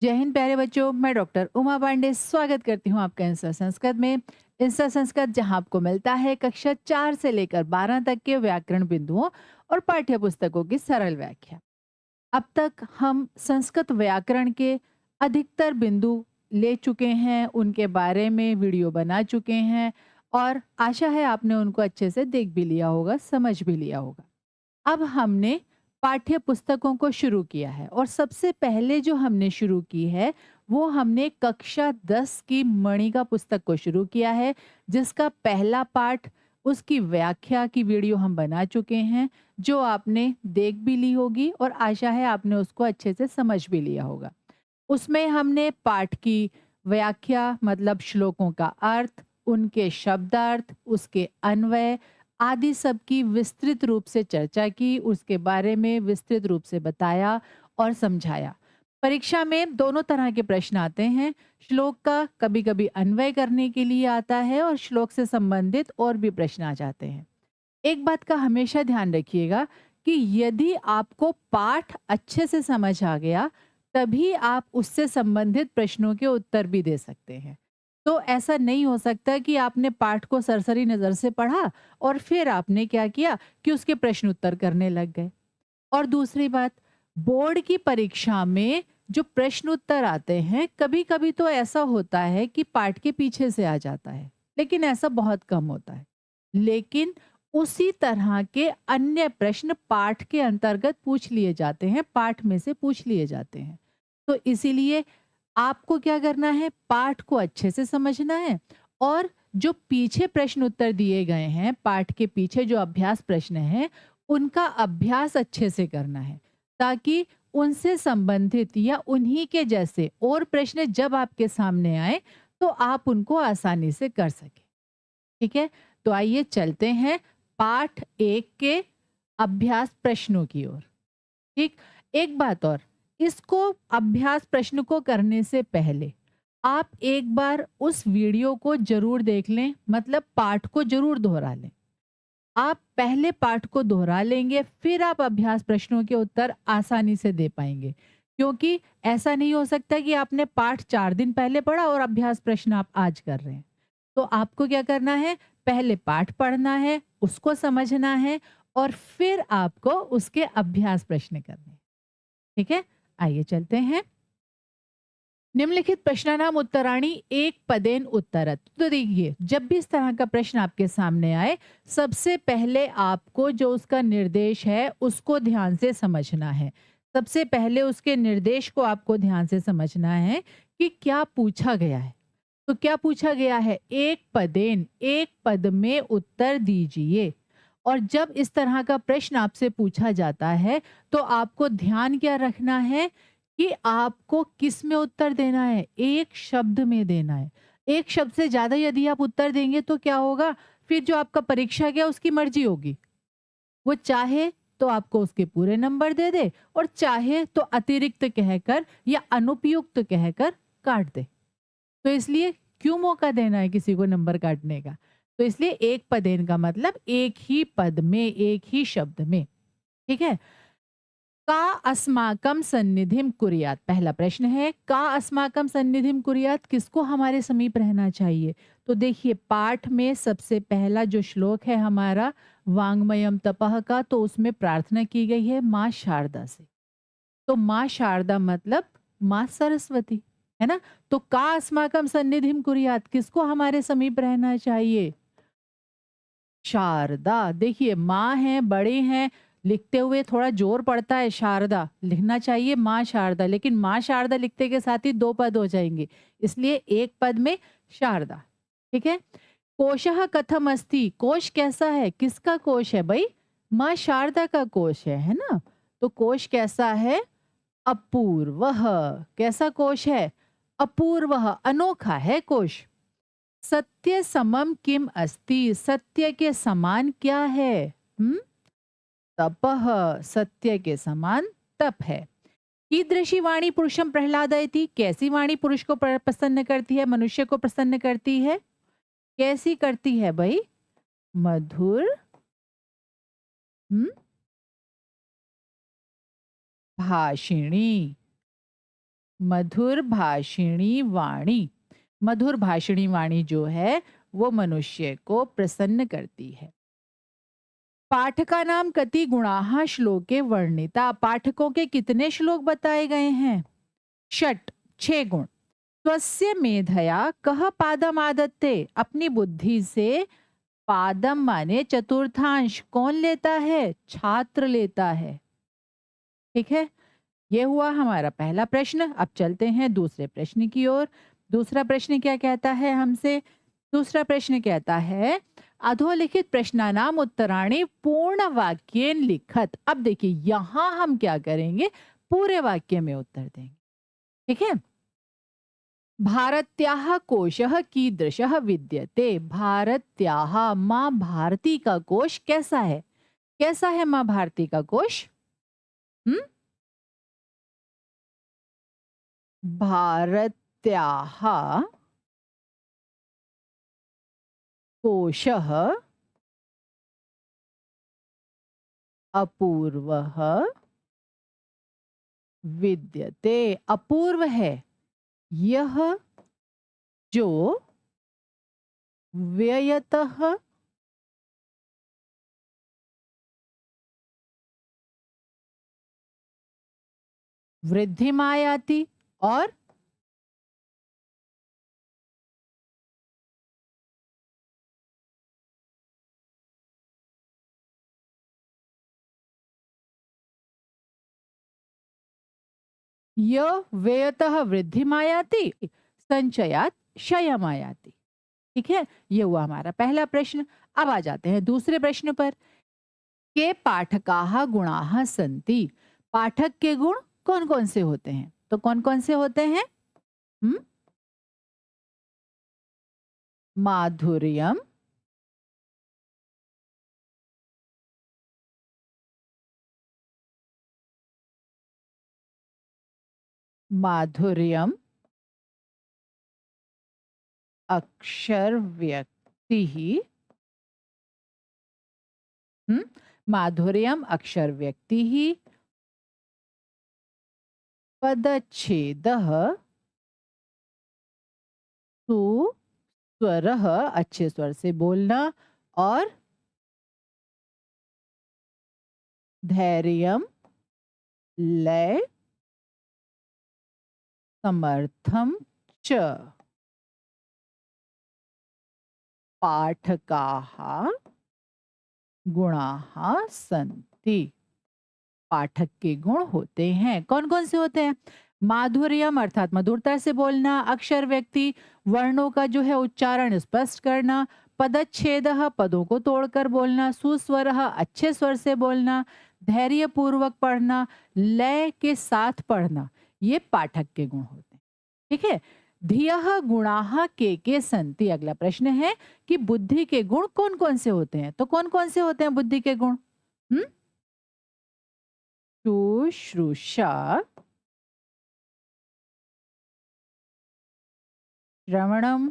जय हिंद प्यारे बच्चों। मैं डॉक्टर उमा पांडे स्वागत करती हूँ आपका इंस्टा संस्कृत में। इंस्टा संस्कृत जहाँ आपको मिलता है कक्षा 4 से लेकर 12 तक के व्याकरण बिंदुओं और पाठ्य पुस्तकों की सरल व्याख्या। अब तक हम संस्कृत व्याकरण के अधिकतर बिंदु ले चुके हैं, उनके बारे में वीडियो बना चुके हैं और आशा है आपने उनको अच्छे से देख भी लिया होगा, समझ भी लिया होगा। अब हमने पाठ्य पुस्तकों को शुरू किया है और सबसे पहले जो हमने शुरू की है वो हमने कक्षा 10 की मणिका पुस्तक को शुरू किया है, जिसका पहला पाठ उसकी व्याख्या की वीडियो हम बना चुके हैं, जो आपने देख भी ली होगी और आशा है आपने उसको अच्छे से समझ भी लिया होगा। उसमें हमने पाठ की व्याख्या मतलब श्लोकों का अर्थ, उनके शब्दार्थ, उसके अन्वय आदि सब की विस्तृत रूप से चर्चा की, उसके बारे में विस्तृत रूप से बताया और समझाया। परीक्षा में दोनों तरह के प्रश्न आते हैं। श्लोक का कभी-कभी अन्वय करने के लिए आता है और श्लोक से संबंधित और भी प्रश्न आ जाते हैं। एक बात का हमेशा ध्यान रखिएगा कि यदि आपको पाठ अच्छे से समझ आ गया, तभी आप उससे संबंधित प्रश्नों के उत्तर भी दे सकते हैं। तो ऐसा नहीं हो सकता कि आपने पाठ को सरसरी नज़र से पढ़ा और फिर आपने क्या किया कि उसके प्रश्न उत्तर करने लग गए। और दूसरी बात, बोर्ड की परीक्षा में जो प्रश्न उत्तर आते हैं, कभी-कभी तो ऐसा होता है कि पाठ के पीछे से आ जाता है, लेकिन ऐसा बहुत कम होता है। लेकिन उसी तरह के अन्य प्रश्न पाठ के अंतर्गत पूछ लिए जाते हैं, पाठ में से पूछ लिए जाते हैं। तो इसीलिए आपको क्या करना है, पाठ को अच्छे से समझना है और जो पीछे प्रश्न उत्तर दिए गए हैं, पाठ के पीछे जो अभ्यास प्रश्न हैं, उनका अभ्यास अच्छे से करना है, ताकि उनसे संबंधित या उन्हीं के जैसे और प्रश्न जब आपके सामने आए, तो आप उनको आसानी से कर सकें। ठीक है? तो आइए चलते हैं पाठ 1 के अभ्यास प्रश्नों की ओर। ठीक? एक बात और, इसको अभ्यास प्रश्न को करने से पहले आप एक बार उस वीडियो को ज़रूर देख लें, मतलब पाठ को ज़रूर दोहरा लें। आप पहले पाठ को दोहरा लेंगे, फिर आप अभ्यास प्रश्नों के उत्तर आसानी से दे पाएँगे। क्योंकि ऐसा नहीं हो सकता कि आपने पाठ 4 दिन पहले पढ़ा और अभ्यास प्रश्न आप आज कर रहे हैं। तो आपको क्या करना है, पहले पाठ पढ़ना है, उसको समझना है और फिर आपको उसके अभ्यास प्रश्न करने हैं। ठीक है? आइए चलते हैं। निम्नलिखित प्रश्नानाम उत्तराणी एक पदेन उत्तरत। तो देखिए, जब भी इस तरह का प्रश्न आपके सामने आए, सबसे पहले आपको जो उसका निर्देश है उसको ध्यान से समझना है। सबसे पहले उसके निर्देश को आपको ध्यान से समझना है कि क्या पूछा गया है। तो क्या पूछा गया है, एक पदेन, एक पद में उत्तर दीजिए। और जब इस तरह का प्रश्न आपसे पूछा जाता है, तो आपको ध्यान क्या रखना है कि आपको किस में उत्तर देना है, एक शब्द में देना है। एक शब्द से ज्यादा यदि आप उत्तर देंगे तो क्या होगा, फिर जो आपका परीक्षा गया उसकी मर्जी होगी। वो चाहे तो आपको उसके पूरे नंबर दे दे और चाहे तो अतिरिक्त कहकर या अनुपयुक्त कहकर काट दे। तो इसलिए क्यों मौका देना है किसी को नंबर काटने का? तो इसलिए एक पदेन का मतलब एक ही पद में, एक ही शब्द में। ठीक है? का अस्माकम सन्निधिम कुर्यात, पहला प्रश्न है, का अस्माकम सन्निधिम कुर्यात, किसको हमारे समीप रहना चाहिए? तो देखिए, पाठ में सबसे पहला जो श्लोक है हमारा वांग्मयम तपः का, तो उसमें प्रार्थना की गई है माँ शारदा से। तो माँ शारदा मतलब माँ सरस्वती, है ना? तो का अस्माकम सन्निधिम कुर्यात, किसको हमारे समीप रहना चाहिए? शारदा। देखिए, माँ हैं, बड़े हैं, लिखते हुए थोड़ा जोर पड़ता है शारदा, लिखना चाहिए माँ शारदा, लेकिन माँ शारदा लिखते के साथ ही 2 पद हो जाएंगे, इसलिए एक पद में शारदा। ठीक है? कोशः कथम अस्ति, कोश कैसा है, किसका कोश है भाई? माँ शारदा का कोश है ना? तो कोश कैसा है? अपूर्वः। कैसा कोश है? अपूर्वः, अनोखा है कोश। सत्य समम किम अस्ति, सत्य के समान क्या है? हम्म? तपह, सत्य के समान तप है। कीदृशी वाणी पुरुषम प्रहलादयति, कैसी वाणी पुरुष को प्रसन्न करती है, मनुष्य को प्रसन्न करती है? कैसी करती है भाई? मधुर, हम्म, भाषिणी। मधुर भाषिणी वाणी। मधुर भाषिणी वाणी जो है वो मनुष्य को प्रसन्न करती है। पाठका नाम कति गुणाः श्लोके वर्णिता। पाठकों के कितने श्लोक बताए गए हैं? षट, 6 गुण। स्वस्य मेधया कह पादम आदत्ते। अपनी बुद्धि से पादम माने चतुर्थांश कौन लेता है? छात्र लेता है। ठीक है, ये हुआ हमारा पहला प्रश्न। अब चलते हैं दूसरे प्रश्न की ओर। दूसरा प्रश्न क्या कहता है हमसे? दूसरा प्रश्न कहता है अधोलिखित प्रश्नानाम उत्तराणि पूर्ण वाक्येन लिखत। अब देखिए यहां हम क्या करेंगे, पूरे वाक्य में उत्तर देंगे। ठीक है, भारत्याः कोशः कीदृशः विद्यते। भारत्याः माँ भारती का कोश कैसा है? कैसा है माँ भारती का कोश? हम्म, भारत्याः कोशः अपूर्वः विद्यते। अपूर्व है यह जो व्ययतः वृद्धिमायाति और य व्ययतः वृद्धिमायाति संचयात क्षयमायाति। ठीक है, ये हुआ हमारा पहला प्रश्न। अब आ जाते हैं दूसरे प्रश्न पर। के पाठकाः गुणाः सन्ति। पाठक के गुण कौन कौन से होते हैं? तो कौन कौन से होते हैं? हम्म, माधुर्यम, माधुर्यम, अक्षर व्यक्ति, माधुर्यम अक्षर व्यक्ति ही, पदच्छेद, सुस्वर, अच्छे स्वर से बोलना, और धैर्यम, लय, समर्थम च। पाठकाः गुणाः सन्ति। पाठक के गुण होते हैं। कौन कौन से होते हैं? माधुर्यम अर्थात मधुरता से बोलना, अक्षर व्यक्ति वर्णों का जो है उच्चारण स्पष्ट करना, पदच्छेद पदों को तोड़कर बोलना, सुस्वर अच्छे स्वर से बोलना, धैर्य पूर्वक पढ़ना, लय के साथ पढ़ना, ये पाठक के गुण होते हैं। ठीक है, धियः गुणाः के संति। अगला प्रश्न है कि बुद्धि के गुण कौन कौन से होते हैं? तो कौन कौन से होते हैं बुद्धि के गुण? हम्म, शुश्रूषा, श्रवणम,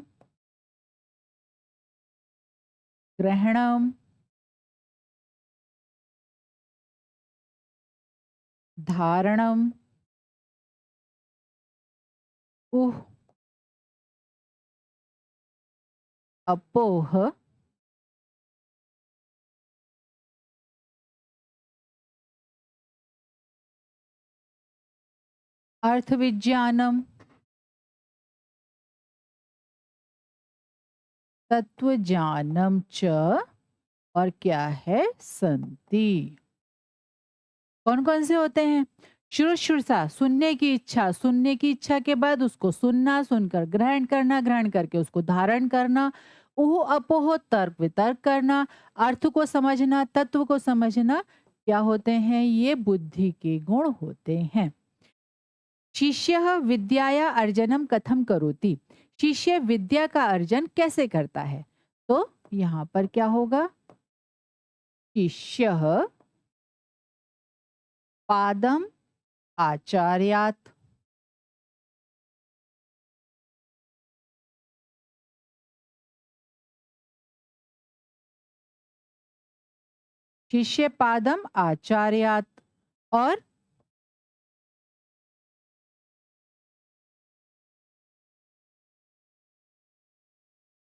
ग्रहणम, धारणम, उह, अपोह, अर्थ विज्ञानम, तत्व ज्ञानम च, और क्या है? संति। कौन कौन से होते हैं? शुश्रूषा सुनने की इच्छा, सुनने की इच्छा के बाद उसको सुनना, सुनकर ग्रहण करना, ग्रहण करके उसको धारण करना, ऊह अपोह तर्क वितर्क करना, अर्थ को समझना, तत्व को समझना, क्या होते हैं? ये बुद्धि के गुण होते हैं। शिष्य विद्याया अर्जनम कथम करोति। शिष्य विद्या का अर्जन कैसे करता है? तो यहाँ पर क्या होगा? शिष्य पादम आचार्यात्। शिष्य पादम आचार्यात् और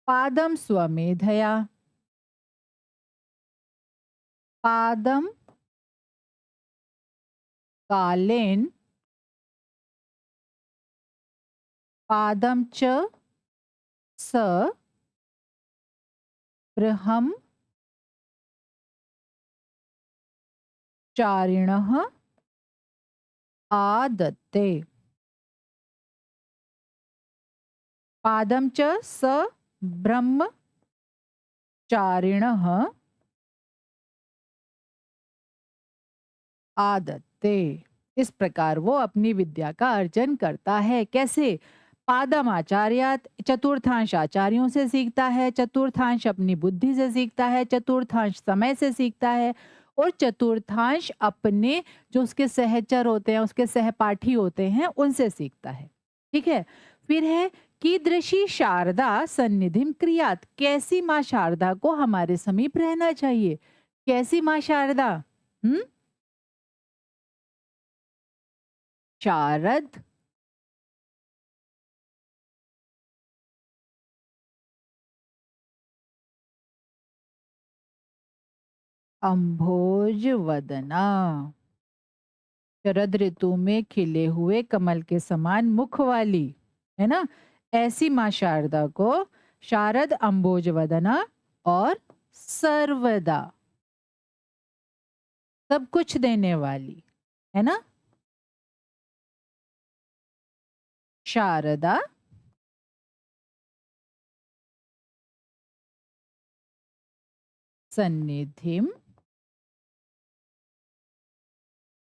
पादम स्वमेधया, पादम कालेन, पादम च स बृहं चारिणः आदत्ते। पादम च स ब्रह्मचारिणः आदत्ते। इस प्रकार वो अपनी विद्या का अर्जन करता है। कैसे? पादम आचार्यात, चतुर्थांश आचार्यों से सीखता है, चतुर्थांश अपनी बुद्धि से सीखता है, चतुर्थांश समय से सीखता है और चतुर्थांश अपने जो उसके सहचर होते हैं, उसके सहपाठी होते हैं, उनसे सीखता है। ठीक है? फिर है कीदृशी शारदा सन्निधिम क्रियात, कैसी माँ शारदा को हमारे समीप रहना चाहिए। कैसी माँ शारदा? हम्म, शारद अम्भोज वदना, शरद ऋतु में खिले हुए कमल के समान मुख वाली, है ना? ऐसी माँ शारदा को शारद अम्भोज वदना और सर्वदा सब कुछ देने वाली, है ना? शारदा सन्निधिम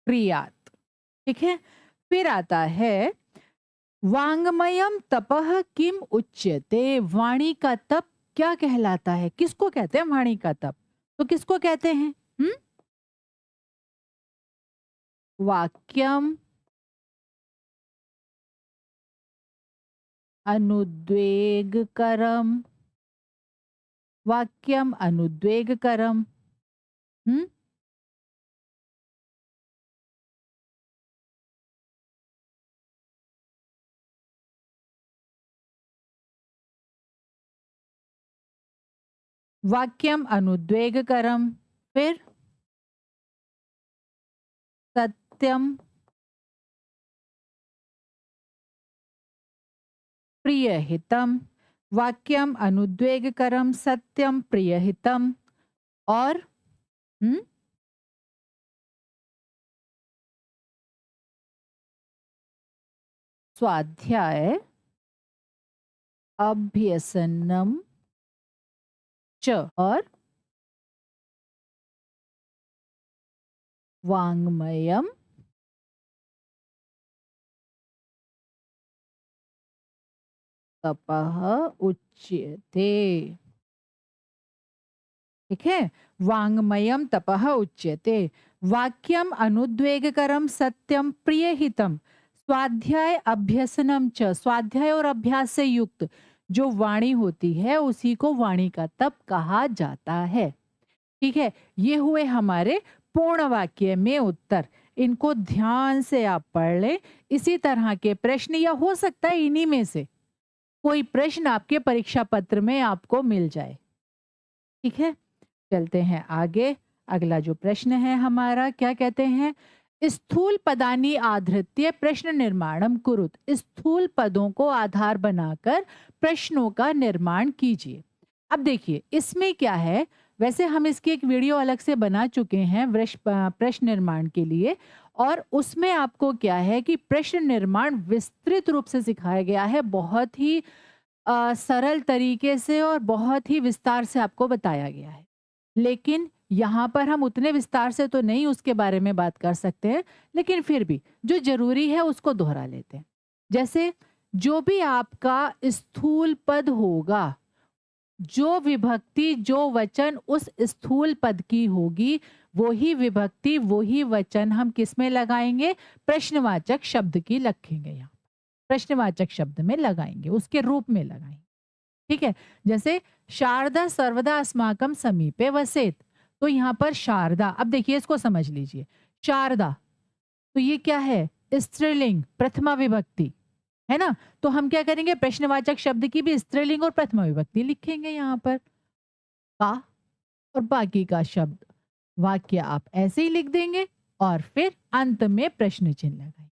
क्रियात। ठीक है? फिर आता है वांगमयम तपह किम उच्यते, वाणी का तप क्या कहलाता है? किसको कहते हैं वाणी का तप? तो किसको कहते हैं? हम्म, वाक्यम अनुद्वेगकरम, वाक्यम अनुद्वेगकरम। हम्म, वाक्यम अनुद्वेगकरम। फिर सत्यम प्रियहितम, वाक्यम अनुद्वेगकरम सत्यम प्रियहितम। और हम्म, स्वाध्याय अभ्यसनम च, और वांग्मयम तपः उच्यते। ठीक है? वांग्मयम तपः उच्यते, वाक्यम अनुद्वेगकरम सत्यम प्रियहितम, स्वाध्याय अभ्यसनम च, स्वाध्याय और अभ्यास से युक्त जो वाणी होती है उसी को वाणी का तप कहा जाता है। ठीक है? ये हुए हमारे पूर्ण वाक्य में उत्तर। इनको ध्यान से आप पढ़ लें। इसी तरह के प्रश्न या हो सकता है इन्हीं में से कोई प्रश्न आपके परीक्षा पत्र में आपको मिल जाए। ठीक है? चलते हैं आगे। अगला जो प्रश्न है हमारा, क्या कहते हैं? स्थूल पदानी आधृत्य प्रश्न निर्माणम कुरुत, स्थूल पदों को आधार बनाकर प्रश्नों का निर्माण कीजिए। अब देखिए इसमें क्या है, वैसे हम इसकी एक वीडियो अलग से बना चुके हैं प्रश्न निर्माण के लिए, और उसमें आपको क्या है कि प्रश्न निर्माण विस्तृत रूप से सिखाया गया है, बहुत ही सरल तरीके से और बहुत ही विस्तार से आपको बताया गया है। लेकिन यहाँ पर हम उतने विस्तार से तो नहीं उसके बारे में बात कर सकते हैं, लेकिन फिर भी जो जरूरी है उसको दोहरा लेते हैं। जैसे जो भी आपका स्थूल पद होगा, जो विभक्ति जो वचन उस स्थूल पद की होगी, वो ही विभक्ति वो ही वचन हम किस में लगाएंगे? प्रश्नवाचक शब्द की रखेंगे, यहाँ प्रश्नवाचक शब्द में लगाएंगे, उसके रूप में लगाएंगे। ठीक है? जैसे शारदा सर्वदा अस्माकम समीपे वसेत, तो यहाँ पर शारदा, अब देखिए इसको समझ लीजिए। शारदा तो ये क्या है? स्त्रीलिंग प्रथमा विभक्ति, है ना? तो हम क्या करेंगे, प्रश्नवाचक शब्द की भी स्त्रीलिंग और प्रथमा विभक्ति लिखेंगे यहाँ पर, का, और बाकी का शब्द वाक्य आप ऐसे ही लिख देंगे और फिर अंत में प्रश्न चिन्ह लगाएंगे।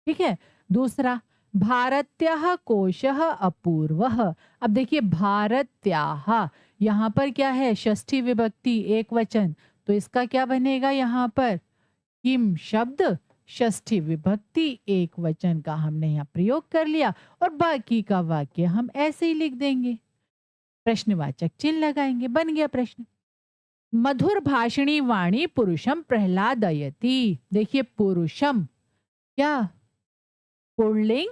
ठीक है। दूसरा, भारत्याः कोशः अपूर्वः। अब देखिए, भारत्याः यहाँ पर क्या है, षष्ठी विभक्ति एक वचन, तो इसका क्या बनेगा यहाँ पर, किम शब्द षष्ठी विभक्ति एक वचन का हमने यहाँ प्रयोग कर लिया और बाकी का वाक्य हम ऐसे ही लिख देंगे, प्रश्नवाचक चिन्ह लगाएंगे, बन गया प्रश्न। मधुर भाषणी वाणी पुरुषम प्रहलादयति। देखिए, पुरुषम क्या, पुल्लिंग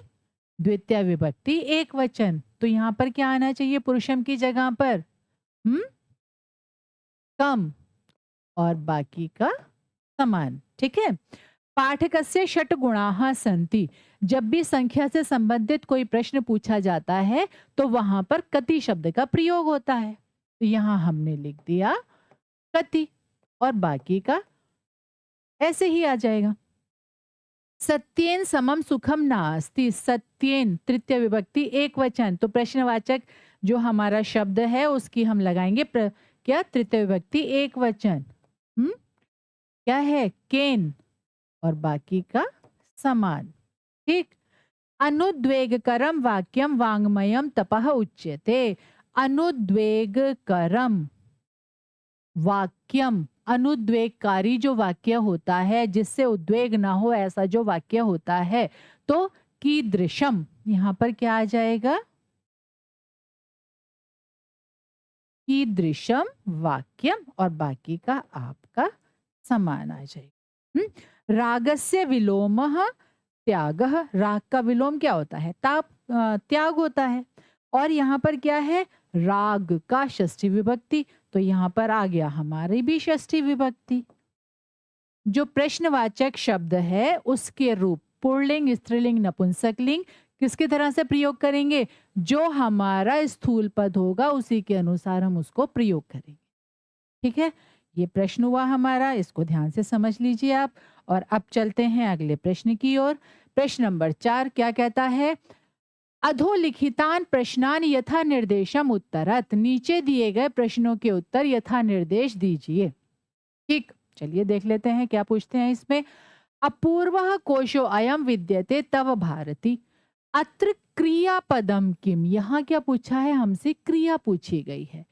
द्वितीय विभक्ति एक वचन, तो यहाँ पर क्या आना चाहिए पुरुषम की जगह पर, कम, और बाकी का समान। ठीक है। पाठकस्य षट गुणाः सन्ति। जब भी संख्या से संबंधित कोई प्रश्न पूछा जाता है तो वहां पर कति शब्द का प्रयोग होता है, तो यहाँ हमने लिख दिया कति और बाकी का ऐसे ही आ जाएगा। सत्येन समम सुखम नास्ति। सत्येन तृतीय विभक्ति एक वचन, तो प्रश्नवाचक जो हमारा शब्द है उसकी हम लगाएंगे क्या, तृतीय विभक्ति एक वचन, क्या है, केन, और बाकी का समान। ठीक। अनुद्वेगकरम वाक्यम वाङ्मयम तपः उच्यते। अनुद्वेगकरम वाक्यम, अनुद्वेगकारी जो वाक्य होता है, जिससे उद्वेग ना हो ऐसा जो वाक्य होता है, तो कीदृशम यहाँ पर क्या आ जाएगा, कीदृशम वाक्यम, और बाकी का आपका समान आ जाएगा। रागस्य विलोमः त्यागः। राग का विलोम क्या होता है, त्याग होता है, और यहाँ पर क्या है, राग का षष्ठी विभक्ति, तो यहाँ पर आ गया हमारी भी षष्ठी विभक्ति। जो प्रश्नवाचक शब्द है उसके रूप पुल्लिंग, स्त्रीलिंग, नपुंसकलिंग किसकी तरह से प्रयोग करेंगे, जो हमारा स्थूल पद होगा उसी के अनुसार हम उसको प्रयोग करेंगे। ठीक है। ये प्रश्न हुआ हमारा, इसको ध्यान से समझ लीजिए आप। और अब चलते हैं अगले प्रश्न की ओर। प्रश्न नंबर 4 क्या कहता है, अधोलिखितान प्रश्नान यथा निर्देशम उत्तरत। नीचे दिए गए प्रश्नों के उत्तर यथा निर्देश दीजिए। ठीक, चलिए देख लेते हैं क्या पूछते हैं इसमें। अपूर्वः कोशो अयम विद्यते तव भारती। अत्र क्रियापदम किम। यहाँ क्या पूछा है हमसे, क्रिया पूछी गई है।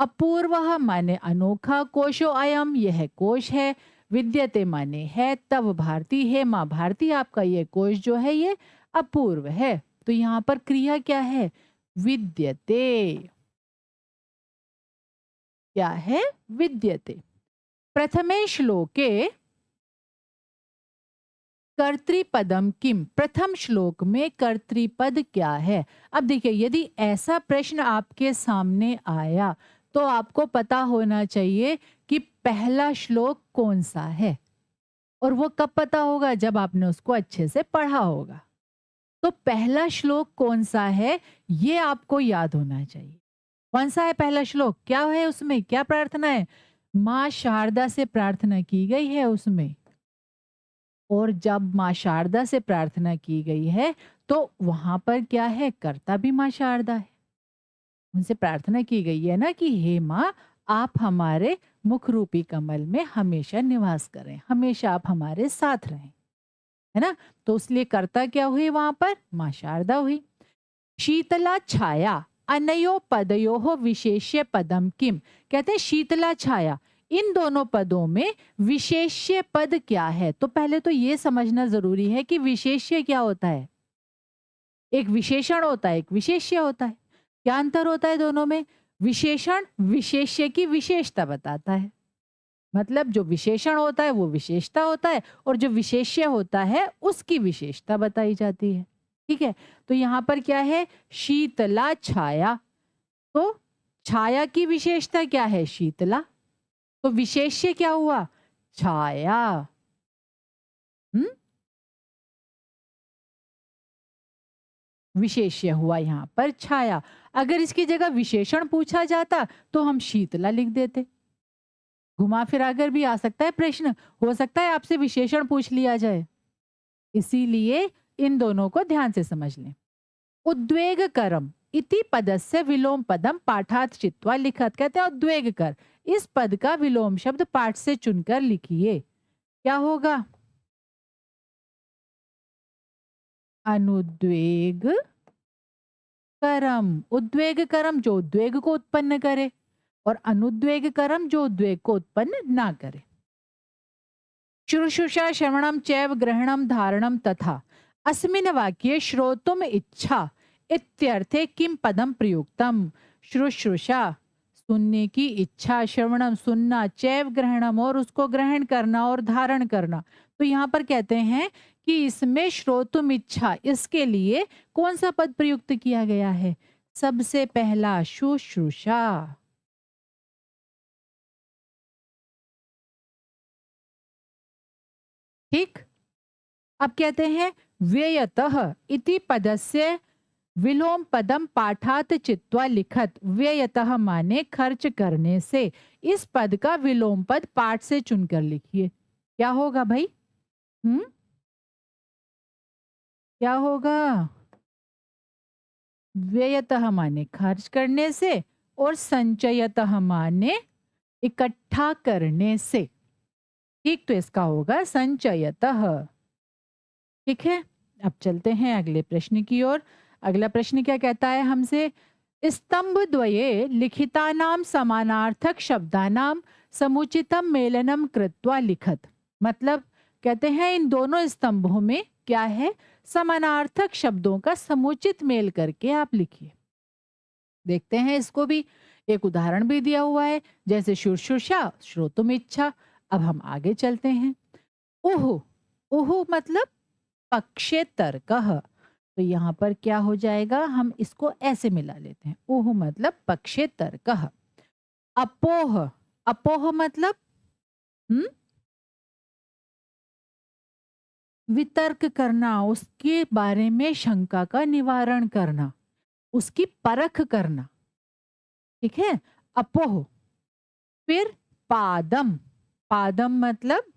अपूर्वः माने अनोखा, कोशो अयम यह कोश है, विद्यते माने है, तव भारती है माँ भारती, आपका ये कोश जो है ये अपूर्व है। तो यहाँ पर क्रिया क्या है, विद्यते, क्या है, विद्यते। प्रथमे श्लोके कर्तृपदम किम। प्रथम श्लोक में कर्तृपद क्या है। अब देखिए, यदि ऐसा प्रश्न आपके सामने आया तो आपको पता होना चाहिए कि पहला श्लोक कौन सा है, और वो कब पता होगा, जब आपने उसको अच्छे से पढ़ा होगा। तो पहला श्लोक कौन सा है ये आपको याद होना चाहिए। कौन सा है पहला श्लोक, क्या है उसमें, क्या प्रार्थना है, माँ शारदा से प्रार्थना की गई है उसमें। और जब माँ शारदा से प्रार्थना की गई है तो वहां पर क्या है, कर्ता भी माँ शारदा है। उनसे प्रार्थना की गई है ना कि हे माँ, आप हमारे मुख रूपी कमल में हमेशा निवास करें, हमेशा आप हमारे साथ रहें, है ना। तो इसलिए कर्ता क्या हुई वहां पर, माँ शारदा हुई। शीतला छाया अनयो पदयो विशेष्य पदम किम। कहते हैं शीतला छाया, इन दोनों पदों में विशेष्य पद क्या है। तो पहले तो ये समझना जरूरी है कि विशेष्य क्या होता है। एक विशेषण होता है, एक विशेष्य होता है। क्या अंतर होता है दोनों में, विशेषण विशेष्य की विशेषता बताता है, मतलब जो विशेषण होता है वो विशेषता होता है, और जो विशेष्य होता है उसकी विशेषता बताई जाती है। ठीक है। तो यहाँ पर क्या है, शीतला छाया, तो छाया की विशेषता क्या है, शीतला, तो विशेष्य क्या हुआ, छाया। विशेष्य हुआ यहाँ पर छाया। अगर इसकी जगह विशेषण पूछा जाता तो हम शीतला लिख देते। घुमा फिरा कर भी आ सकता है प्रश्न, हो सकता है आपसे विशेषण पूछ लिया जाए, इसीलिए इन दोनों को ध्यान से समझ लें। उद्वेगकरम इति पदस्य विलोम पदम पाठात चित्वा लिखत, कहते हैं उद्वेग कर, इस पद का विलोम शब्द पाठ से चुनकर लिखिए। क्या होगा? अनुद्वेग करम। उद्वेग करम जो उद्वेग को उत्पन्न करे, और अनुद्वेग करम जो उद्वेग को उत्पन्न ना करे। शुश्रूषा श्रवणम चैव ग्रहणम धारणम तथा अस्मिन् वाक्ये श्रोतुम इच्छा इत्यर्थे किम पदम प्रयुक्तम। शुश्रूषा सुनने की इच्छा, श्रवणम सुनना, चैव ग्रहणम और उसको ग्रहण करना और धारण करना। तो यहाँ पर कहते हैं कि इसमें श्रोतुम इच्छा, इसके लिए कौन सा पद प्रयुक्त किया गया है? सबसे पहला शुश्रूषा। ठीक। अब कहते हैं व्ययतः इति पदस्य विलोम पदम पाठात चित्वा लिखत। व्ययतः माने खर्च करने से, इस पद का विलोम पद पाठ से चुनकर लिखिए। क्या होगा भाई? क्या होगा? व्ययतः माने खर्च करने से, और संचयतः माने इकट्ठा करने से। ठीक, तो इसका होगा संचयतः। ठीक है, अब चलते हैं अगले प्रश्न की ओर। अगला प्रश्न क्या कहता है हमसे? स्तंभ द्वये लिखितानाम समानार्थक शब्दानाम समुचितम मेलनम कृत्वा लिखत। मतलब कहते हैं इन दोनों स्तंभों में क्या है? समानार्थक शब्दों का समुचित मेल करके आप लिखिए। देखते हैं इसको भी, एक उदाहरण भी दिया हुआ है, जैसे शुश्रूषा श्रोतुम इच्छा। अब हम आगे चलते हैं। ओहो, ओहो मतलब पक्षेतरकः। तो यहाँ पर क्या हो जाएगा? हम इसको ऐसे मिला लेते हैं। ओह मतलब पक्षेतरकः। अपोह, अपोह मतलब वितर्क करना, उसके बारे में शंका का निवारण करना, उसकी परख करना। ठीक है, अपोह। फिर पादम, पादम मतलब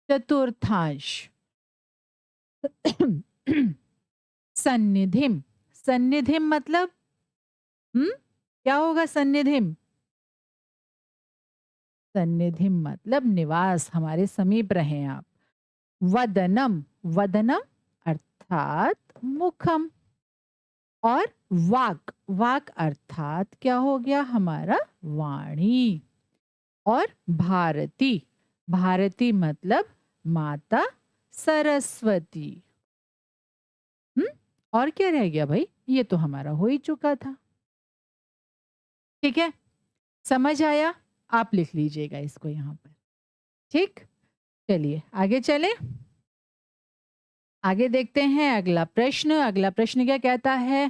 चतुर्थांश। सन्निधिम, सन्निधिम मतलब क्या होगा? सन्निधिम, सन्निधिम मतलब निवास, हमारे समीप रहे आप। वदनम, वदनम अर्थात मुखम। और वाक, वाक अर्थात क्या हो गया? हमारा वाणी। और भारती, भारती मतलब माता सरस्वती। और क्या रह गया भाई? ये तो हमारा हो ही चुका था। ठीक है, समझ आया? आप लिख लीजिएगा इसको यहाँ पर। ठीक, चलिए आगे चलें। आगे देखते हैं अगला प्रश्न। अगला प्रश्न क्या कहता है?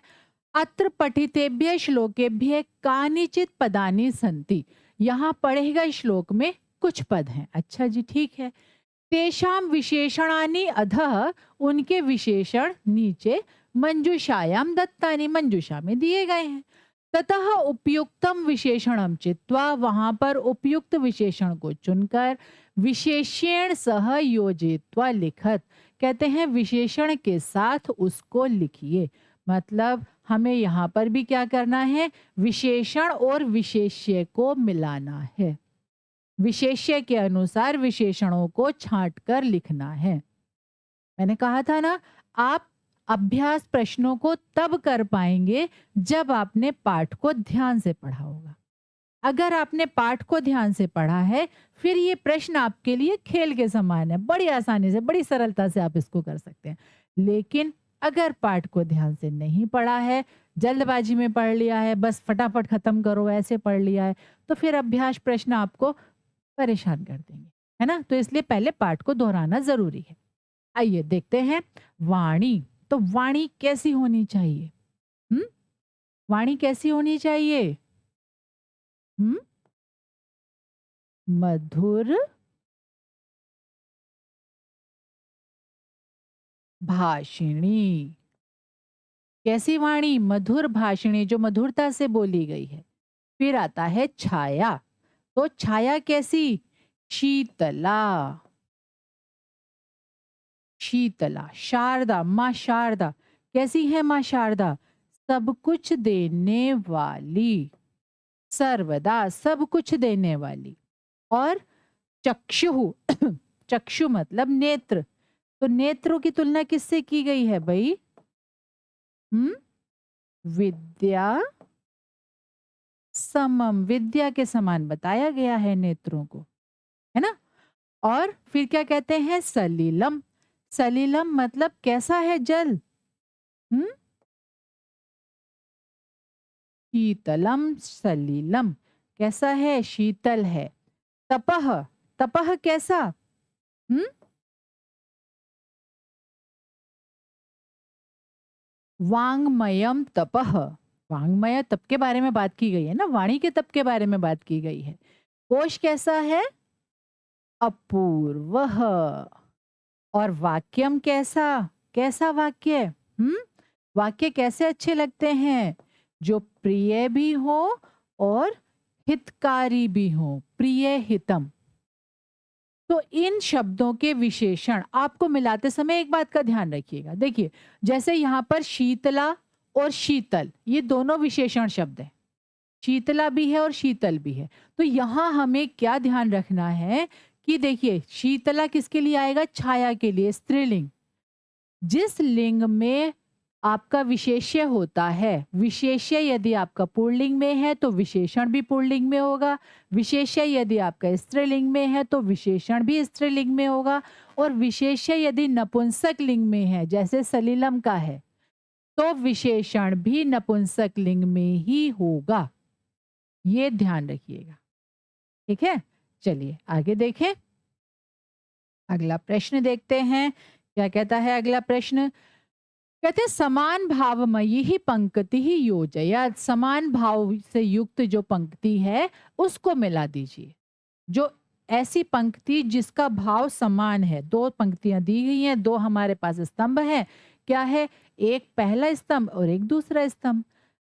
अत्र पठितेभ्य श्लोकेभ्य कानिचित पदानि सन्ति। यहाँ पढ़ेगा श्लोक में कुछ पद हैं। अच्छा जी, ठीक है। तेषां विशेषणानि अधः, उनके विशेषण नीचे मंजूषायाम दत्तानि, मंजूषा में दिए गए हैं। ततः उपयुक्तम विशेषणम चित्वा, वहां पर उपयुक्त विशेषण को चुनकर विशेषण सह योजित्वा लिखत। कहते हैं विशेषण के साथ उसको लिखिए। मतलब हमें यहाँ पर भी क्या करना है? विशेषण और विशेष्य को मिलाना है। विशेष्य के अनुसार विशेषणों को छांटकर लिखना है। मैंने कहा था ना, आप अभ्यास प्रश्नों को तब कर पाएंगे जब आपने पाठ को ध्यान से पढ़ा होगा। अगर आपने पाठ को ध्यान से पढ़ा है, फिर ये प्रश्न आपके लिए खेल के समान है। बड़ी आसानी से, बड़ी सरलता से आप इसको कर सकते हैं। लेकिन अगर पाठ को ध्यान से नहीं पढ़ा है, जल्दबाजी में पढ़ लिया है, बस फटाफट खत्म करो ऐसे पढ़ लिया है, तो फिर अभ्यास प्रश्न आपको परेशान कर देंगे, है ना? तो इसलिए पहले पाठ को दोहराना जरूरी है। आइए देखते हैं वाणी। तो वाणी कैसी होनी चाहिए? वाणी कैसी होनी चाहिए? मधुर भाषिणी। कैसी वाणी? मधुर भाषिणी, जो मधुरता से बोली गई है। फिर आता है छाया। तो छाया कैसी? शीतला। शीतला, शारदा, माँ शारदा। कैसी है माँ शारदा? सब कुछ देने वाली, सर्वदा सब कुछ देने वाली। और चक्षु चक्षु मतलब नेत्र। तो नेत्रों की तुलना किससे की गई है भाई? हम्म विद्या समम, विद्या के समान बताया गया है नेत्रों को, है ना। और फिर क्या कहते हैं? सलीलम। सलीलम मतलब कैसा है जल? हम्म शीतलम सलीलम, कैसा है? शीतल है। तपह, तपह कैसा? हम्म वांगमयम तपह। वांगमय तप के बारे में बात की गई है ना, वाणी के तप के बारे में बात की गई है। कोश कैसा है? अपूर्व। और वाक्यम कैसा? कैसा वाक्य? हम्म वाक्य कैसे अच्छे लगते हैं? जो प्रिय भी हो और हितकारी भी हो, प्रिय हितम। तो इन शब्दों के विशेषण आपको मिलाते समय एक बात का ध्यान रखिएगा। देखिए, जैसे यहाँ पर शीतला और शीतल, ये दोनों विशेषण शब्द हैं। शीतला भी है और शीतल भी है। तो यहाँ हमें क्या ध्यान रखना है कि देखिए, शीतला किसके लिए आएगा? छाया के लिए, स्त्रीलिंग। जिस लिंग में आपका विशेष्य होता है, विशेष्य यदि आपका पुल्लिंग में है तो विशेषण भी पुल्लिंग में होगा। विशेष्य यदि आपका स्त्रीलिंग में है तो विशेषण भी स्त्रीलिंग में होगा। और विशेष्य यदि नपुंसक लिंग में है, जैसे सलीलम का है, तो विशेषण भी नपुंसक लिंग में ही होगा। ये ध्यान रखिएगा, ठीक है। चलिए आगे देखें, अगला प्रश्न देखते हैं। क्या कहता है अगला प्रश्न? कहते हैं समान भावमयी ही पंक्ति ही योजया। समान भाव से युक्त जो पंक्ति है उसको मिला दीजिए। जो ऐसी पंक्ति जिसका भाव समान है, दो पंक्तियां दी गई हैं, दो हमारे पास स्तंभ है। क्या है? एक पहला स्तंभ और एक दूसरा स्तंभ।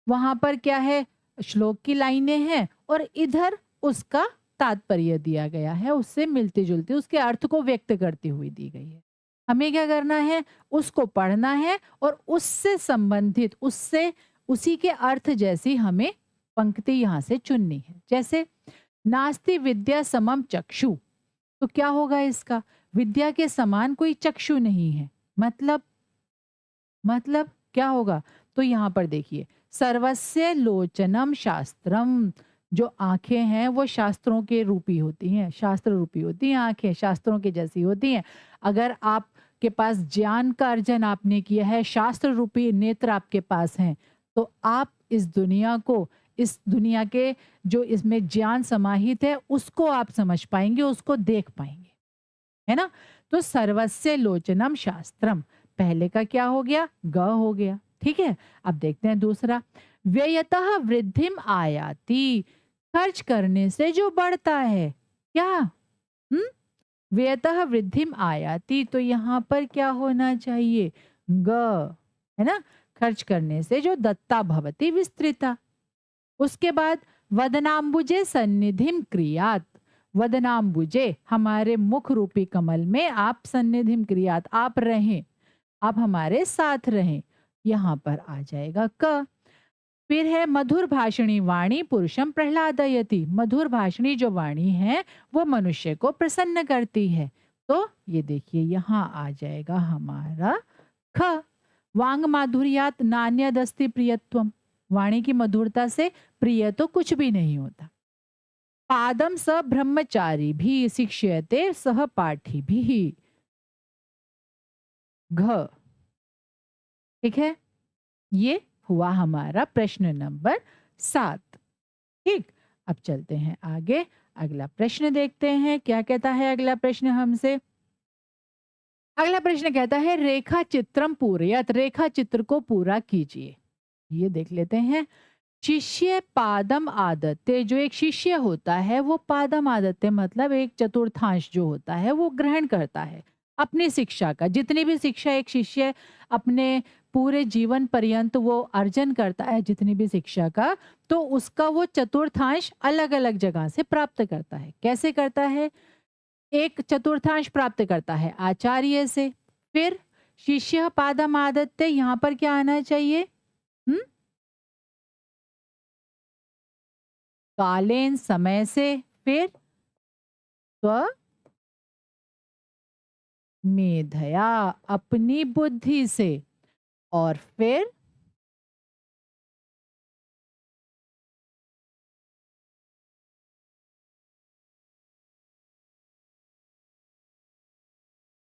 वहां पर क्या है? श्लोक की लाइनें हैं और इधर उसका तात्पर्य दिया गया है, उससे मिलती जुलती, उसके अर्थ को व्यक्त करती हुई दी गई है। हमें क्या करना है? उसको पढ़ना है और उससे संबंधित, उससे उसी के अर्थ जैसी हमें पंक्ति यहां से चुननी है। जैसे नास्ति विद्या समम चक्षु, तो क्या होगा इसका? विद्या के समान कोई चक्षु नहीं है। मतलब क्या होगा? तो यहां पर देखिए, सर्वस्य लोचनम शास्त्रम। जो आंखें हैं वो शास्त्रों के रूपी होती हैं, शास्त्र रूपी होती हैं। आंखें शास्त्रों के जैसी होती हैं। अगर आपके पास ज्ञान का अर्जन आपने किया है, शास्त्र रूपी नेत्र आपके पास हैं, तो आप इस दुनिया को, इस दुनिया के जो इसमें ज्ञान समाहित है उसको आप समझ पाएंगे, उसको देख पाएंगे, है ना। तो सर्वस्य लोचनम शास्त्रम, पहले का क्या हो गया? ग हो गया, ठीक है। अब देखते हैं दूसरा। व्ययतः वृद्धिम आयाति, खर्च करने से जो बढ़ता है। क्या? व्ययतः वृद्धिम आयाति, तो यहाँ पर क्या होना चाहिए? ग, है ना। खर्च करने से जो दत्ता भवति विस्तृता। उसके बाद वदनाम्बुजे सन्निधिम क्रियात। वदनाम्बुजे, हमारे मुख रूपी कमल में आप सन्निधिम क्रियात, आप रहें, आप हमारे साथ रहें। यहां पर आ जाएगा क। फिर है मधुर भाषणी वाणी पुरुषम प्रहलादयति। मधुर भाषणी जो वाणी है वो मनुष्य को प्रसन्न करती है। तो ये देखिए यहाँ आ जाएगा हमारा ख। वांग माधुर्यात नान्यदस्ति प्रियत्वम, वाणी की मधुरता से प्रिय तो कुछ भी नहीं होता। पादम स ब्रह्मचारी भी शिक्ष्यते सह पाठी भी। घ, ठीक है। ये हुआ हमारा प्रश्न नंबर 7। ठीक, अब चलते हैं आगे, अगला प्रश्न देखते हैं। क्या कहता है अगला प्रश्न हमसे? अगला प्रश्न कहता है रेखा चित्रम पूरयत, रेखा चित्र को पूरा कीजिए। ये देख लेते हैं। शिष्य पादम आदत्य, जो एक शिष्य होता है वो पादम आदत्य मतलब एक चतुर्थांश जो होता है वो ग्रहण करता है अपनी शिक्षा का। जितनी भी शिक्षा एक शिष्य अपने पूरे जीवन पर्यंत वो अर्जन करता है, जितनी भी शिक्षा का, तो उसका वो चतुर्थांश अलग अलग जगह से प्राप्त करता है। कैसे करता है? एक चतुर्थांश प्राप्त करता है आचार्य से, फिर शिष्य पादम आदत्ते, यहाँ पर क्या आना चाहिए? हम्म, कालेन समय से। फिर स्व मेधया अपनी बुद्धि से। और फिर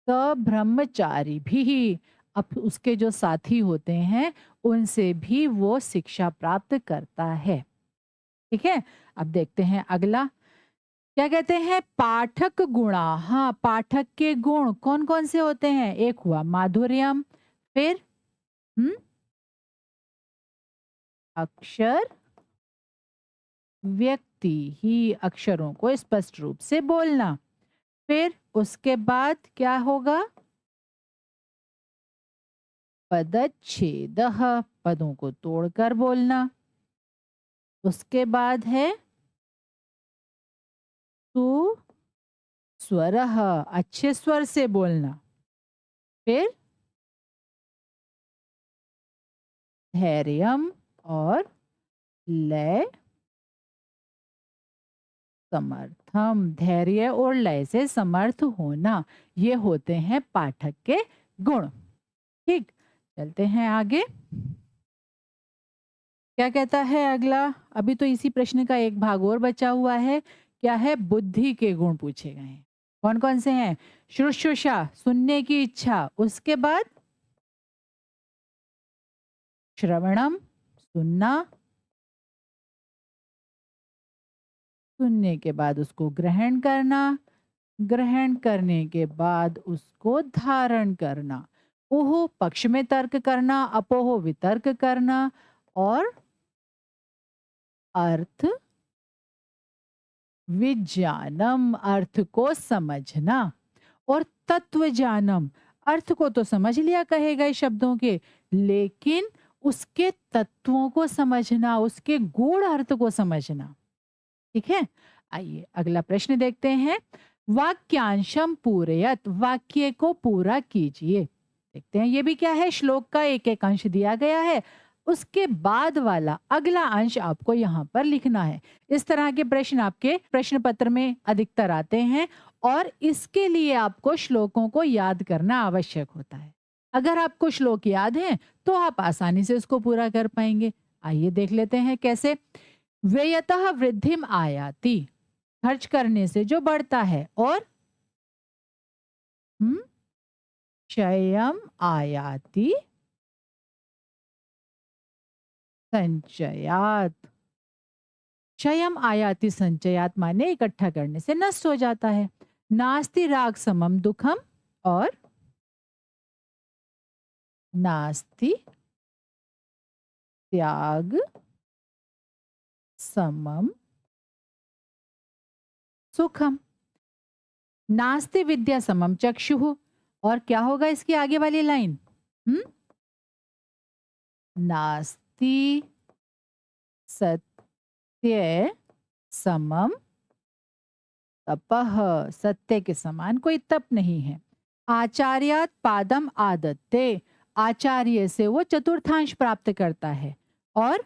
ब्रह्मचारी भी, अब उसके जो साथी होते हैं उनसे भी वो शिक्षा प्राप्त करता है। ठीक है, अब देखते हैं अगला। क्या कहते हैं? पाठक गुणा। हाँ, पाठक के गुण कौन कौन से होते हैं? एक हुआ माधुर्यम। फिर हम्म, अक्षर व्यक्ति ही, अक्षरों को स्पष्ट रूप से बोलना। फिर उसके बाद क्या होगा? पदच्छेद, पदों को तोड़कर बोलना। उसके बाद है तू स्वर, अच्छे स्वर से बोलना। फिर धैर्यम और लय समर्थम, धैर्य और लय से समर्थ होना, ये होते हैं पाठक के गुण। ठीक, चलते हैं आगे। क्या कहता है अगला? अभी तो इसी प्रश्न का एक भाग और बचा हुआ है। क्या है? बुद्धि के गुण पूछे गए हैं। कौन कौन से हैं? शुश्रूषा, सुनने की इच्छा। उसके बाद श्रवणम, सुनना। सुनने के बाद उसको ग्रहण करना। ग्रहण करने के बाद उसको धारण करना। ओहो, पक्ष में तर्क करना। अपोहो, वितर्क करना। और अर्थ विज्ञानम, अर्थ को समझना। और तत्व जानम, अर्थ को तो समझ लिया कहे गए शब्दों के, लेकिन उसके तत्वों को समझना, उसके गूढ़ अर्थ को समझना। ठीक है, आइए अगला प्रश्न देखते हैं। वाक्यांशम पूरयत, वाक्य को पूरा कीजिए। देखते हैं ये भी क्या है। श्लोक का एक एक अंश दिया गया है, उसके बाद वाला अगला अंश आपको यहाँ पर लिखना है। इस तरह के प्रश्न आपके प्रश्न पत्र में अधिकतर आते हैं और इसके लिए आपको श्लोकों को याद करना आवश्यक होता है। अगर आपको श्लोक याद है तो आप आसानी से उसको पूरा कर पाएंगे। आइए देख लेते हैं कैसे। व्ययतः वृद्धिम आयाति, खर्च करने से जो बढ़ता है। और हम्म, क्षयम आयाति संचयात। क्षयम आयाति संचयात माने इकट्ठा करने से नष्ट हो जाता है। नास्ति राग समम दुखम। और नास्ति त्याग समम सुखम। नास्ति विद्या समम चक्षुः। और क्या होगा इसकी आगे वाली लाइन? हम्म, नास्ति सत्य समम तपह, सत्य के समान कोई तप नहीं है। आचार्यात पादम आदत्ते, आचार्य से वो चतुर्थांश प्राप्त करता है। और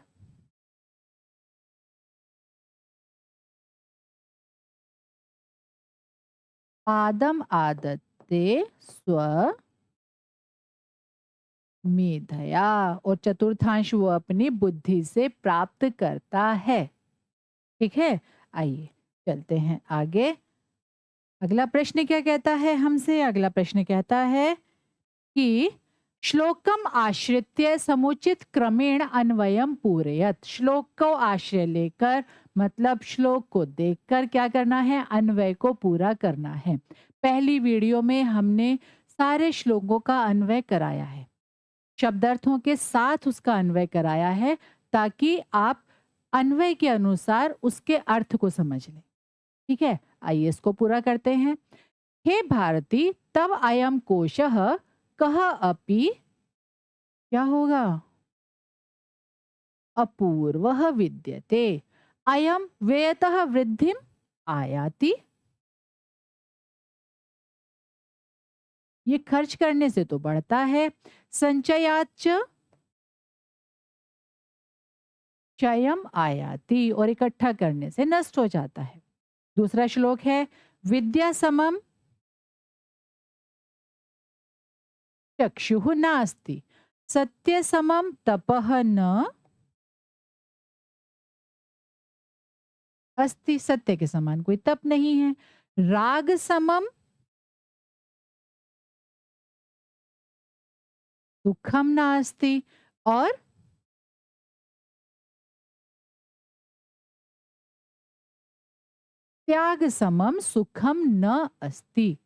पादम आदत्ते स्व मेधया, और चतुर्थांश वो अपनी बुद्धि से प्राप्त करता है। ठीक है, आइए चलते हैं आगे। अगला प्रश्न क्या कहता है हमसे? अगला प्रश्न कहता है कि श्लोकम आश्रित्य समुचित क्रमेण अन्वयम पूरयत। श्लोक को आश्रय लेकर, मतलब श्लोक को देखकर क्या करना है? अन्वय को पूरा करना है। पहली वीडियो में हमने सारे श्लोकों का अन्वय कराया है, शब्दार्थों के साथ उसका अन्वय कराया है, ताकि आप अन्वय के अनुसार उसके अर्थ को समझ लें। ठीक है, आइए इसको पूरा करते हैं। हे भारती तव अयम कोशः कह अपि, क्या होगा? अपूर्वः विद्यते। अयम व्ययतः वृद्धिम आयाति। ये खर्च करने से तो बढ़ता है। संचयाच क्षयम आयाति, और इकट्ठा करने से नष्ट हो जाता है। दूसरा श्लोक है विद्या समम चक्षुः नास्ति, सत्य समम तपः न अस्ति, सत्य के समान कोई तप नहीं है। राग समम दुखम नास्ति, और त्याग समम सुखम न अस्ति,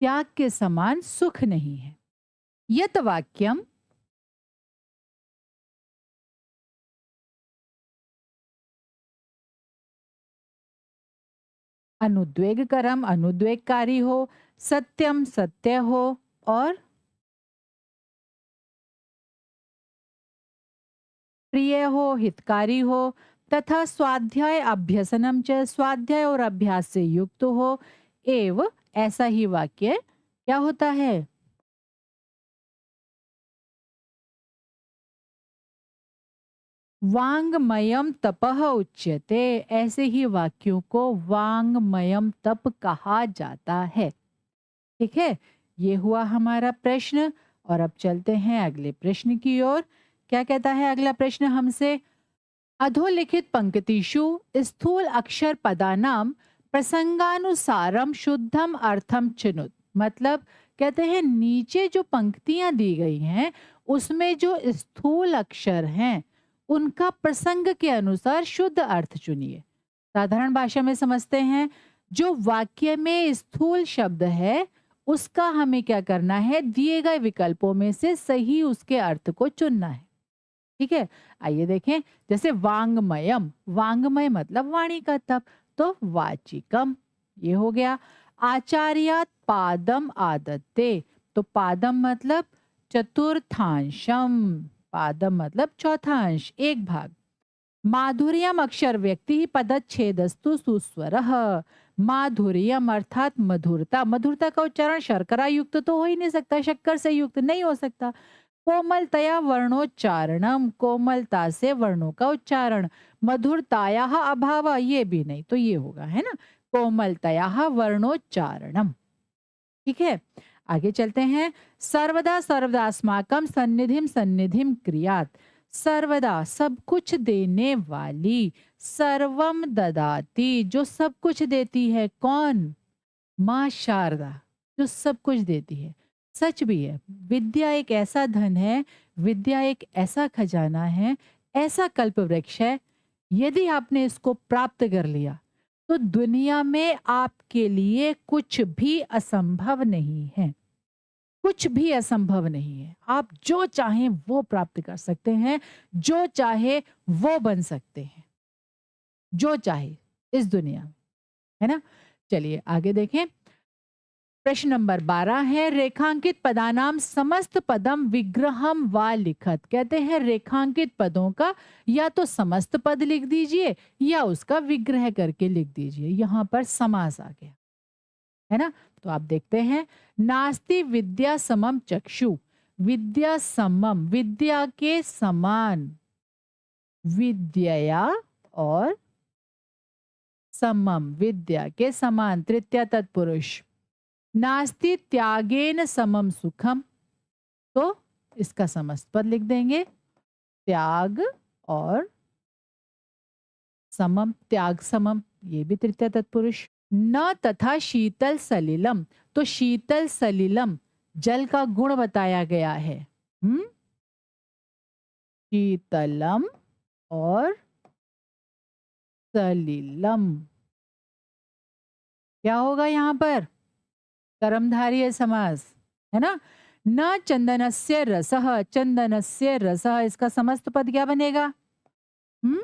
त्याग के समान सुख नहीं है। यत वाक्यम अनुद्वेगकरम अनुद्वेगकारी हो, सत्यम सत्य हो, और प्रिय हो हितकारी हो, तथा स्वाध्याय अभ्यसनम च स्वाध्याय और अभ्यास से युक्त हो, एव ऐसा ही वाक्य क्या होता है? वांगमयम तपः उच्यते, ऐसे ही वाक्यों को वांगमयम तप कहा जाता है। ठीक है, ये हुआ हमारा प्रश्न। और अब चलते हैं अगले प्रश्न की ओर। क्या कहता है अगला प्रश्न हमसे? अधोलिखित पंक्तिषु स्थूल अक्षर पदानाम प्रसंगानुसारम शुद्धम अर्थम चिनुत। मतलब कहते हैं नीचे जो पंक्तियां दी गई हैं उसमें जो स्थूल अक्षर हैं उनका प्रसंग के अनुसार शुद्ध अर्थ चुनिए। साधारण भाषा में समझते हैं, जो वाक्य में स्थूल शब्द है उसका हमें क्या करना है, दिए गए विकल्पों में से सही उसके अर्थ को चुनना है। ठीक है, आइए देखें। जैसे वांगमयम, वांगमय मतलब वाणी का तप, तो वाचिकम ये हो गया। आचार्यात पादम आदत्ते, तो पादम मतलब चतुर्थांशम, पादम मतलब चौथा अंश, एक भाग। माधुर्यम अक्षर व्यक्ति ही पदच्छेदस्तु सुस्वर। माधुर्यम अर्थात मधुरता, मधुरता का उच्चारण शर्करा युक्त तो हो ही नहीं सकता, शक्कर से युक्त नहीं हो सकता। कोमलतया वर्णोच्चारणम, कोमलता से वर्णों का उच्चारण। मधुरताया अभाव, ये भी नहीं, तो ये होगा, है ना, कोमलतया वर्णोच्चारणम। ठीक है, आगे चलते हैं। सर्वदा सर्वदास्माकम सन्निधिम सन्निधिम क्रियात, सर्वदा सब कुछ देने वाली, सर्वम ददाती जो सब कुछ देती है, कौन? माँ शारदा, जो सब कुछ देती है। सच भी है, विद्या एक ऐसा धन है, विद्या एक ऐसा खजाना है, ऐसा कल्प वृक्ष है, यदि आपने इसको प्राप्त कर लिया तो दुनिया में आपके लिए कुछ भी असंभव नहीं है, कुछ भी असंभव नहीं है। आप जो चाहें वो प्राप्त कर सकते हैं, जो चाहे वो बन सकते हैं, जो चाहे इस दुनिया में, है ना। चलिए आगे देखें। प्रश्न नंबर 12 है रेखांकित पदानाम समस्त पदम विग्रहम व लिखत। कहते हैं रेखांकित पदों का या तो समस्त पद लिख दीजिए या उसका विग्रह करके लिख दीजिए। यहाँ पर समास आ गया, है ना। तो आप देखते हैं, नास्ति विद्या समम चक्षु, विद्या समम विद्या के समान, विद्या और समम विद्या के समान, तृतीया तत्पुरुष। नास्ति त्यागेन समम सुखम, तो इसका समस्त पद लिख देंगे, त्याग और समम, त्याग समम, ये भी तृतीय तत्पुरुष। न तथा शीतल सलिलम, तो शीतल सलिलम जल का गुण बताया गया है। शीतलम और सलिलम, क्या होगा यहाँ पर? कर्मधारय समास, है ना। न चंदनस्य रसः, चंदनस्य रसः, इसका समस्त पद क्या बनेगा? हम्म,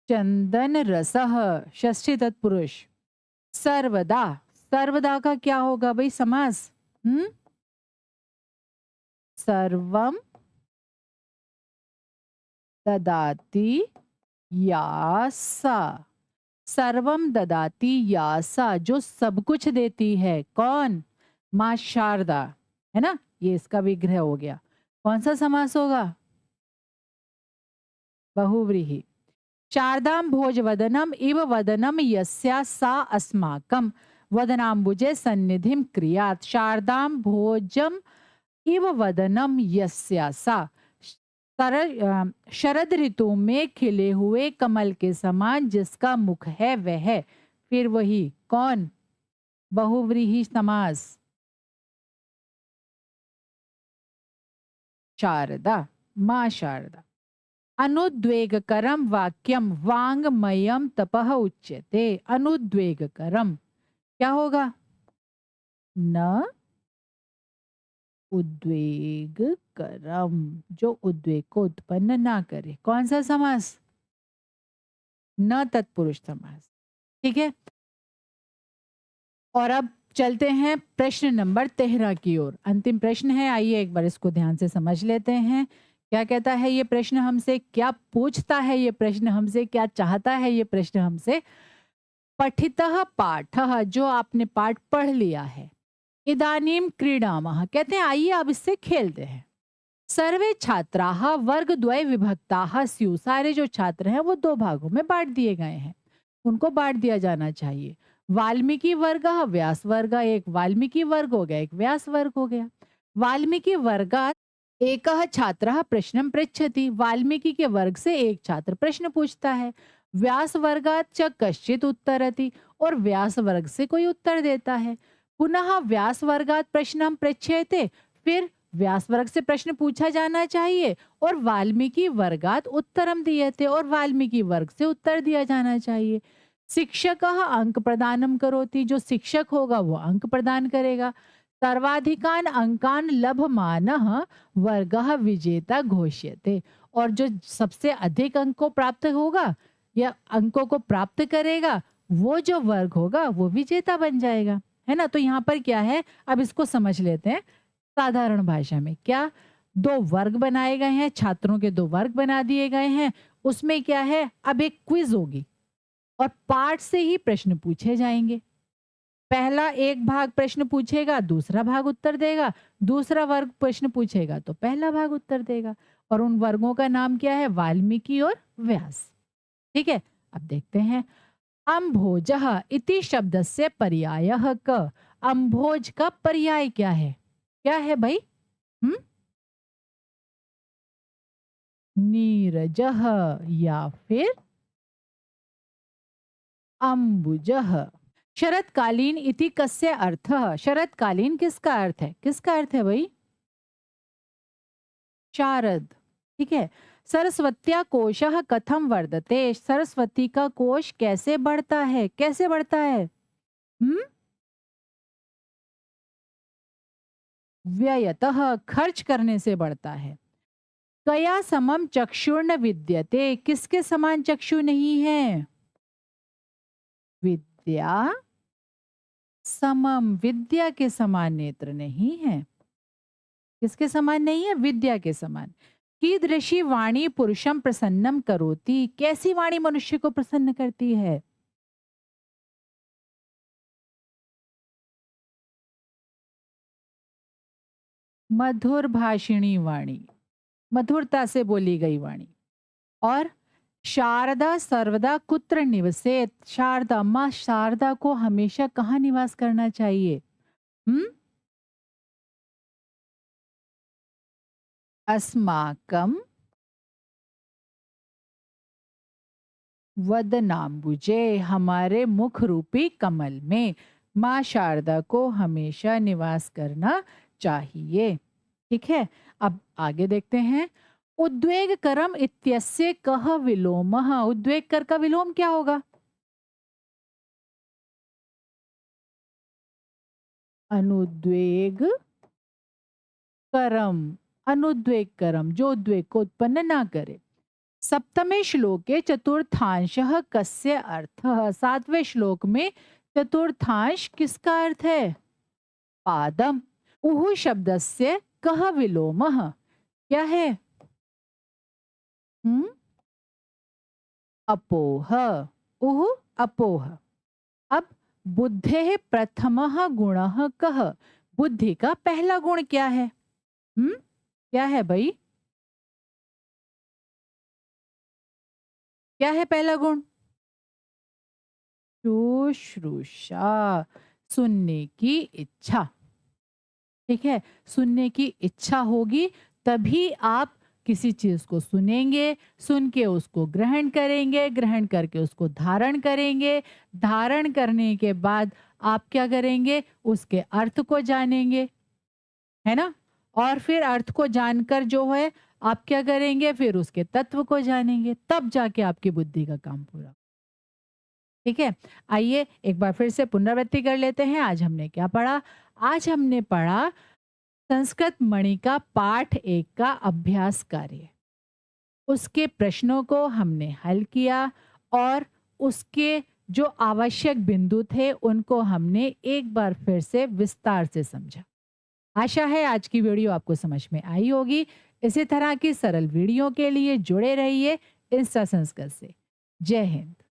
चंदन रसः, षष्ठी तत्पुरुष। सर्वदा, सर्वदा का क्या होगा भाई समास? सर्वम ददाति या सा। सर्वम ददाति या सा, जो सब कुछ देती है, कौन? माँ शारदा, है ना? ये इसका विग्रह हो गया। कौन सा समास होगा? बहुव्रीहि। शारदाम भोज वदनम इव वदनम यस्या सा अस्माकम वदनाम्बुजे सन्निधिम क्रियात। शारदाम भोजम इव वदनम यस्या सा। शरद ऋतु में खिले हुए कमल के समान जिसका मुख है वह। फिर वही कौन? बहुव्रीहि समास। शारदा, माँ शारदा। अनुद्वेगकरम वाक्यम वांगमयम तपः उच्यते। अनुद्वेगकरम क्या होगा? न उद्वेग करम, जो उद्वेग को उत्पन्न ना करे। कौन सा समास? न तत्पुरुष समास। ठीक है। और अब चलते हैं प्रश्न नंबर 13 की ओर। अंतिम प्रश्न है, आइए एक बार इसको ध्यान से समझ लेते हैं। क्या कहता है ये प्रश्न हमसे? क्या पूछता है ये प्रश्न हमसे? क्या चाहता है ये प्रश्न हमसे? पठितः पाठः, जो आपने पाठ पढ़ लिया है। इदानीम क्रीडामः, कहते हैं आइए अब इससे खेलते हैं। सर्वे छात्राः वर्गद्वय विभक्ताः स्युः, सारे जो छात्र हैं वो दो भागों में बांट दिए गए हैं, उनको बांट दिया जाना चाहिए। वाल्मीकि वर्गः व्यास वर्ग, एक वाल्मीकि वर्ग हो गया, एक व्यास वर्ग हो गया। वाल्मीकि वर्गात एकः छात्रः प्रश्नं पृच्छति, वाल्मीकि के वर्ग से एक छात्र प्रश्न पूछता है। व्यास वर्गात च कश्चित उत्तरति, और व्यास वर्ग से कोई उत्तर देता है। पुनः व्यास वर्गात प्रश्नम पृच्छ्यते, फिर व्यास वर्ग से प्रश्न पूछा जाना चाहिए, और वाल्मीकि वर्गात उत्तरम दीयते, और वाल्मीकि वर्ग से उत्तर दिया जाना चाहिए। शिक्षकः अंक प्रदानम करोति, जो शिक्षक होगा वो अंक प्रदान करेगा। सर्वाधिकान अंकान लभमानः वर्गः विजेता घोष्यते, और जो सबसे अधिक अंक को प्राप्त होगा या अंकों को प्राप्त करेगा, वो जो वर्ग होगा वो विजेता बन जाएगा, है ना? तो यहाँ पर क्या है, अब इसको समझ लेते हैं साधारण भाषा में। क्या? दो वर्ग बनाए गए हैं, छात्रों के दो वर्ग बना दिए गए हैं। उसमें क्या है, अब एक क्विज होगी और पाठ से ही प्रश्न पूछे जाएंगे। पहला एक भाग प्रश्न पूछेगा, दूसरा भाग उत्तर देगा। दूसरा वर्ग प्रश्न पूछेगा तो पहला भाग उत्तर देगा। और उन वर्गों का नाम क्या है? वाल्मीकि और व्यास। ठीक है। अब देखते हैं। अम्भोजः इति शब्दस्य पर्यायः क। अम्भोज का पर्याय क्या है? क्या है भाई? नीरजः या फिर अम्बुजः। शरतकालीन इति कस्य अर्थः? शरतकालीन किसका अर्थ है? किसका अर्थ है भाई? शारद। ठीक है। सरस्वत्या कोशः कथम वर्धते, सरस्वती का कोश कैसे बढ़ता है? कैसे बढ़ता है? हम्म व्ययतः, खर्च करने से बढ़ता है। कया समम चक्षुर्न विद्यते, किसके समान चक्षु नहीं है? विद्या समम, विद्या के समान नेत्र नहीं है। किसके समान नहीं है? विद्या के समान। कीदृशी वाणी पुरुषम प्रसन्नम करोति, कैसी वाणी मनुष्य को प्रसन्न करती है? मधुर भाषिणी वाणी, मधुरता से बोली गई वाणी। और शारदा सर्वदा कुत्र निवसेत, शारदा, माँ शारदा को हमेशा कहाँ निवास करना चाहिए? हम्म अस्माकम वदनाम्बुजे, हमारे मुख रूपी कमल में माँ शारदा को हमेशा निवास करना चाहिए। ठीक है। अब आगे देखते हैं। उद्वेग करम इत्यस्य कह विलोमः, उद्वेग कर का विलोम क्या होगा? अनुद्वेग करम, अनुद्वेग करम, जो उद्वेग को उत्पन्न ना करे। सप्तमे श्लोके चतुर्थांशः कस्य अर्थः, सातवें श्लोक में चतुर्थांश किसका अर्थ है? पादम। उहु शब्दस्य कह विलोमः क्या है? अपोह, उः अपोह। अब बुद्धेः प्रथमः गुणः कः? बुद्धि का पहला गुण क्या है? क्या है भाई? क्या है पहला गुण? शुश्रूषा, सुनने की इच्छा। ठीक है, सुनने की इच्छा होगी तभी आप किसी चीज को सुनेंगे, सुन के उसको ग्रहण करेंगे, ग्रहण करके उसको धारण करेंगे, धारण करने के बाद आप क्या करेंगे, उसके अर्थ को जानेंगे, है ना? और फिर अर्थ को जानकर जो है आप क्या करेंगे, फिर उसके तत्व को जानेंगे, तब जाके आपकी बुद्धि का काम पूरा। ठीक है, आइए एक बार फिर से पुनरावृत्ति कर लेते हैं। आज हमने क्या पढ़ा? आज हमने पढ़ा संस्कृत मणि का पाठ 1 का अभ्यास कार्य। उसके प्रश्नों को हमने हल किया और उसके जो आवश्यक बिंदु थे उनको हमने एक बार फिर से विस्तार से समझा। आशा है आज की वीडियो आपको समझ में आई होगी। इसी तरह की सरल वीडियो के लिए जुड़े रहिए इंस्टा संस्कृत से। जय हिंद।